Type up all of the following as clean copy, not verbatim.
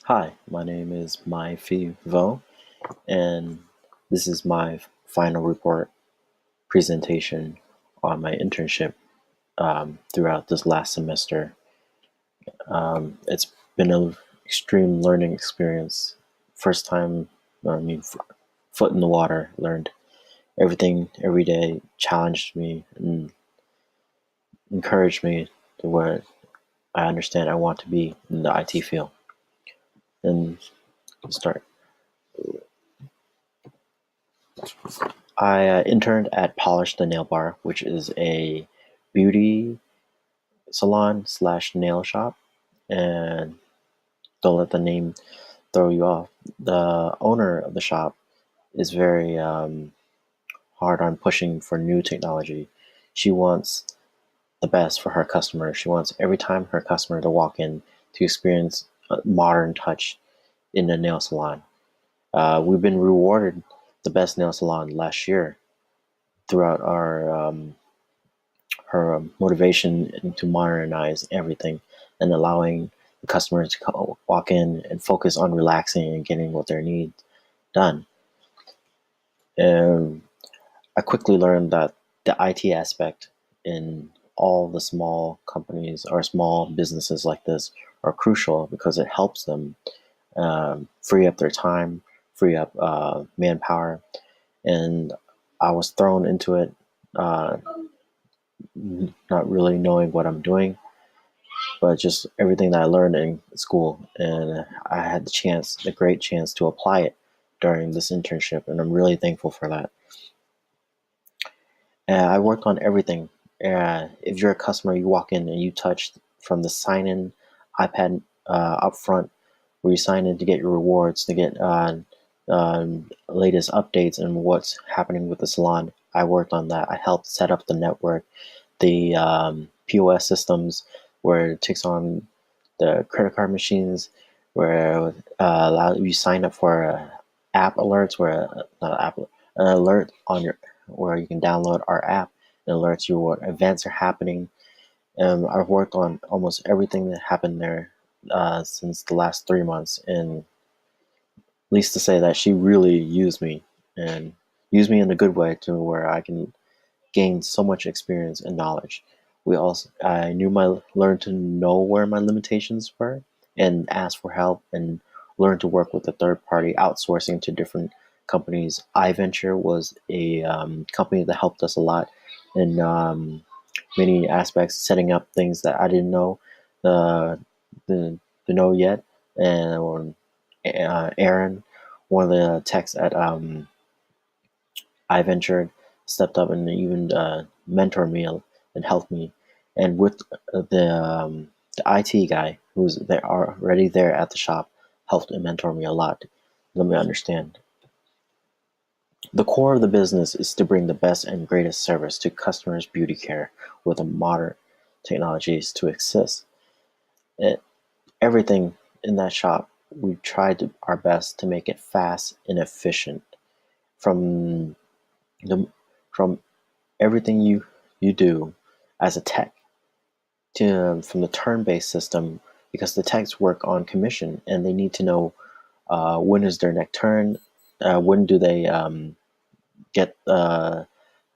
Hi, my name is Mai Phi Vo, and this is my final report presentation on my internship throughout this last semester. It's been an extreme learning experience. First time, foot in the water, learned everything every day, challenged me, and encouraged me to where I understand I want to be in the IT field. And start. I interned at Polish the Nail Bar, which is a beauty salon slash nail shop. And don't let the name throw you off. The owner of the shop is very hard on pushing for new technology. She wants the best for her customer. She wants every time her customer to walk in to experience a modern touch in the nail salon. We've been rewarded the best nail salon last year throughout our her motivation to modernize everything and allowing the customers to walk in and focus on relaxing and getting what their needs done. And I quickly learned that the IT aspect in all the small companies or small businesses like this are crucial because it helps them free up their time, free up manpower. And I was thrown into it, uh, not really knowing what I'm doing, but just everything that I learned in school. And I had the great chance to apply it during this internship. And I'm really thankful for that. I worked on everything. If you're a customer, you walk in and you touch from the sign in iPad up front where you sign in to get your rewards, to get latest updates and what's happening with the salon. I worked on that. I helped set up the network, the POS systems where it takes on the credit card machines, where allow you sign up for app alerts, where not app an alert on your where you can download our app and alerts you what events are happening. I've worked on almost everything that happened there since the last 3 months, and least to say that she really and used me in a good way to where I can gain so much experience and knowledge. I learned to know where my limitations were and ask for help and learn to work with a third party outsourcing to different companies. iVenture was a company that helped us a lot in many aspects, setting up things that I didn't know uh, to know yet. And Aaron, one of the techs at iVenture, stepped up and even mentored me and helped me. And with the IT guy who's there already there at the shop, helped and mentor me a lot. Let me understand. The core of the business is to bring the best and greatest service to customers' beauty care with the modern technologies to assist. It, everything in that shop, we our best to make it fast and efficient. From the from everything you do as a tech to from the turn-based system, because the techs work on commission and they need to know when is their next turn, when do they get the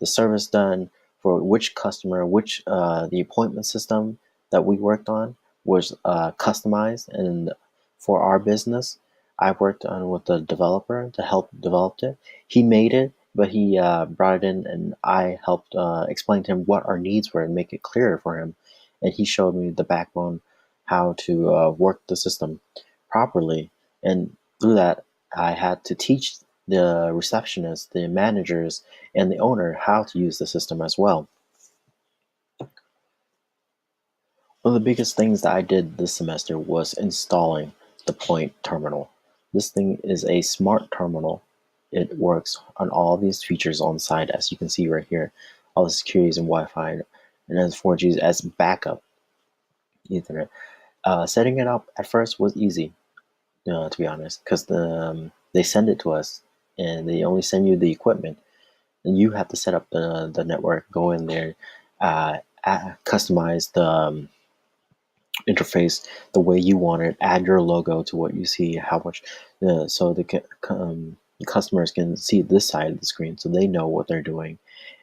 service done for which customer, which the appointment system that we worked on was customized and for our business. I worked on with the developer to help develop it. He made it, but he brought it in, and I helped explain to him what our needs were and make it clearer for him. And he showed me the backbone, how to work the system properly. And through that, I had to teach the receptionists, the managers, and the owner how to use the system as well. One of the biggest things that I did this semester was installing the Point terminal. This thing is a smart terminal. It works on all these features on site, as you can see right here, all the securities and Wi-Fi, and has 4G as backup Ethernet. Setting it up at first was easy, to be honest, because they send it to us and they only send you the equipment, and you have to set up the network, go in there, customize interface the way you want it, add your logo to what you see, how much, so the customers can see this side of the screen so they know what they're doing,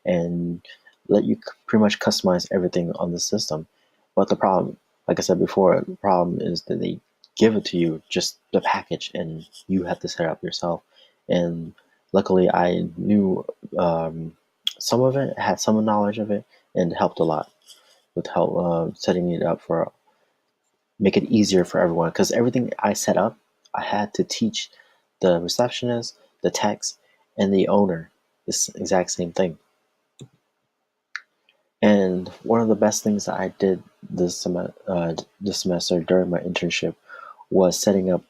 and let you pretty much customize everything on the system. But the problem, like I said before, the problem is that they give it to you, just the package, and you have to set it up yourself. And luckily, I knew some of it, had some knowledge of it, and helped a lot with help setting it up for make it easier for everyone, because everything I set up, I had to teach the receptionist, the techs, and the owner this exact same thing. And one of the best things that I did this semester during my internship was setting up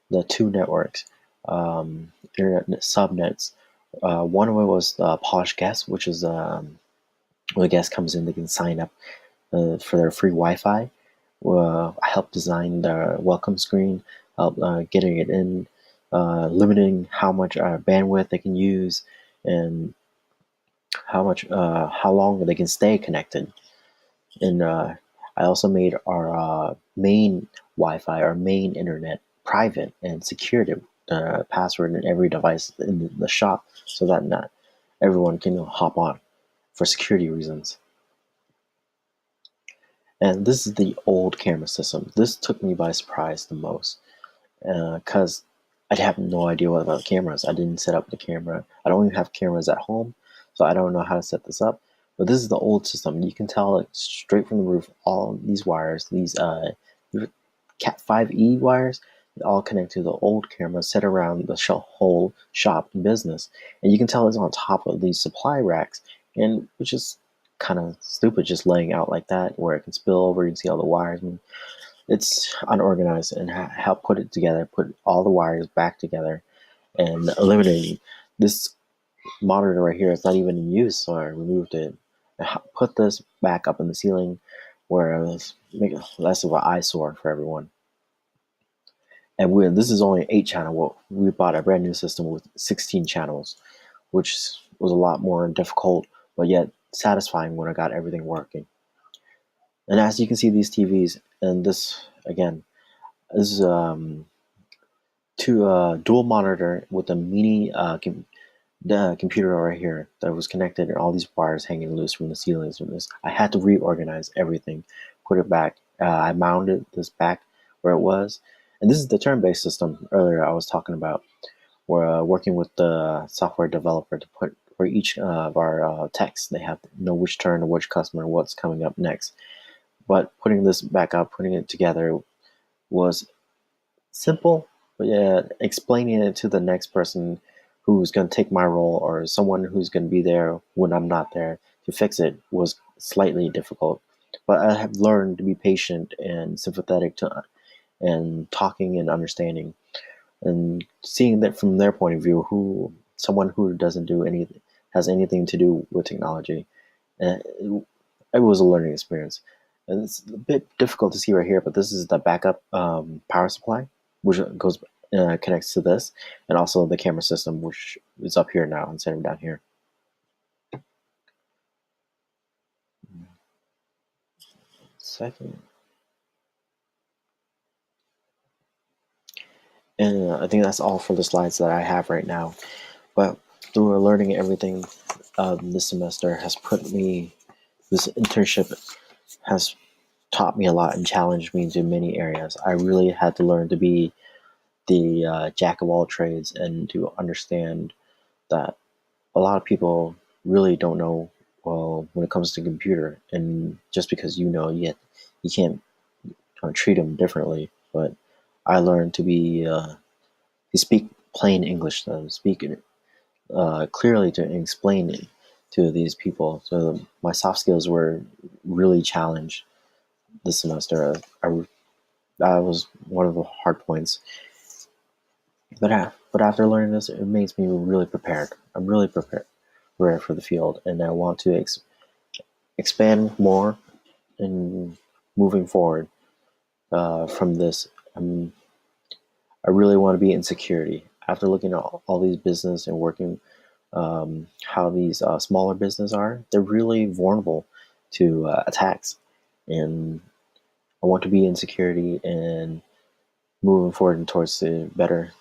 the two networks, internet subnets. One of it was Posh Guest, which is when a guest comes in, they can sign up for their free Wi-Fi. I helped design the welcome screen, help getting it in, limiting how much bandwidth they can use, and how long they can stay connected. And I also made our main Wi-Fi, our main internet, private and secured it, password in every device in the shop, so that not everyone can hop on for security reasons. And this is the old camera system. This took me by surprise the most, because I have no idea what about cameras. I didn't set up the camera. I don't even have cameras at home, so I don't know how to set this up. But this is the old system. You can tell it straight from the roof. All these wires, these Cat 5e wires, they all connect to the old camera set around the whole shop and business. And you can tell it's on top of these supply racks, and which is kind of stupid, just laying out like that, where it can spill over. You can see all the wires. And it's unorganized, and help put it together, put all the wires back together, and eliminating this monitor right here. It's not even in use, so I removed it. I put this back up in the ceiling, where it was make it less of an eyesore for everyone. And this is only 8 channel. Well, we bought a brand new system with 16 channels, which was a lot more difficult, but yet satisfying when I got everything working. And as you can see, these TVs, and this again, this is to a dual monitor with a mini the computer right here that was connected, and all these wires hanging loose from the ceilings from this. I had to reorganize everything, put it back. I mounted this back where it was. And this is the turn-based system earlier I was talking about. We're working with the software developer to put for each of our texts. They have to know which turn, which customer, what's coming up next. But putting this back up, putting it together was simple, but yeah, explaining it to the next person who's going to take my role, or someone who's going to be there when I'm not there to fix it, was slightly difficult. But I have learned to be patient and sympathetic to, and talking and understanding, and seeing that from their point of view, who someone who doesn't do anything has anything to do with technology. And it was a learning experience. And it's a bit difficult to see right here, but this is the backup power supply, which goes connects to this, and also the camera system, which is up here now instead of down here. Second, and I think that's all for the slides that I have right now. But through learning everything this semester has put me, this internship has taught me a lot and challenged me into many areas. I really had to learn to be the jack of all trades, and to understand that a lot of people really don't know well when it comes to computer, and just because you know, yet you can't treat them differently. But I learned to be to speak plain English, to speak clearly, to explain it to these people. So my soft skills were really challenged this semester. That was one of the hard points. But after learning this, it makes me really prepared. I'm really prepared for the field, and I want to expand more in moving forward from this. I really want to be in security. After looking at all these business and working how these smaller business are, they're really vulnerable to attacks. And I want to be in security and moving forward towards the better